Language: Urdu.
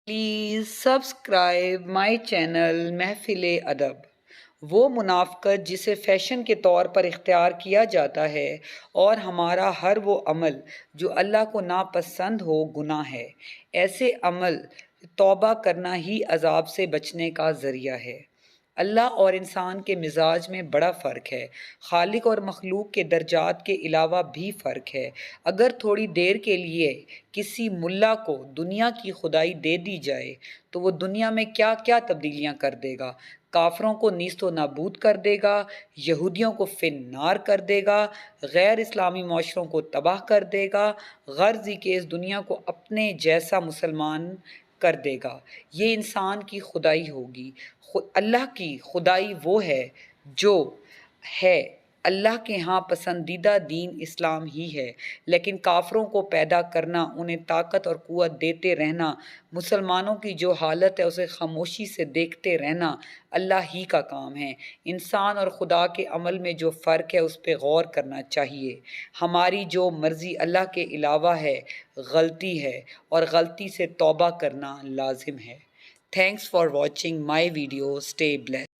پلیز سبسکرائب مائی چینل محفل ادب۔ وہ منافقت جسے فیشن کے طور پر اختیار کیا جاتا ہے اور ہمارا ہر وہ عمل جو اللہ کو ناپسند ہو گناہ ہے۔ ایسے عمل توبہ کرنا ہی عذاب سے بچنے کا ذریعہ ہے۔ اللہ اور انسان کے مزاج میں بڑا فرق ہے۔ خالق اور مخلوق کے درجات کے علاوہ بھی فرق ہے۔ اگر تھوڑی دیر کے لیے کسی ملا کو دنیا کی خدائی دے دی جائے تو وہ دنیا میں کیا کیا تبدیلیاں کر دے گا۔ کافروں کو نیست و نابود کر دے گا، یہودیوں کو فی النار کر دے گا، غیر اسلامی معاشروں کو تباہ کر دے گا، غرض ہی کہ اس دنیا کو اپنے جیسا مسلمان کر دے گا۔ یہ انسان کی خدائی ہوگی۔ اللہ کی خدائی وہ ہے جو ہے۔ اللہ کے ہاں پسندیدہ دین اسلام ہی ہے، لیکن کافروں کو پیدا کرنا، انہیں طاقت اور قوت دیتے رہنا، مسلمانوں کی جو حالت ہے اسے خاموشی سے دیکھتے رہنا اللہ ہی کا کام ہے۔ انسان اور خدا کے عمل میں جو فرق ہے اس پہ غور کرنا چاہیے۔ ہماری جو مرضی اللہ کے علاوہ ہے غلطی ہے، اور غلطی سے توبہ کرنا لازم ہے۔ Thanks for watching my video. Stay blessed.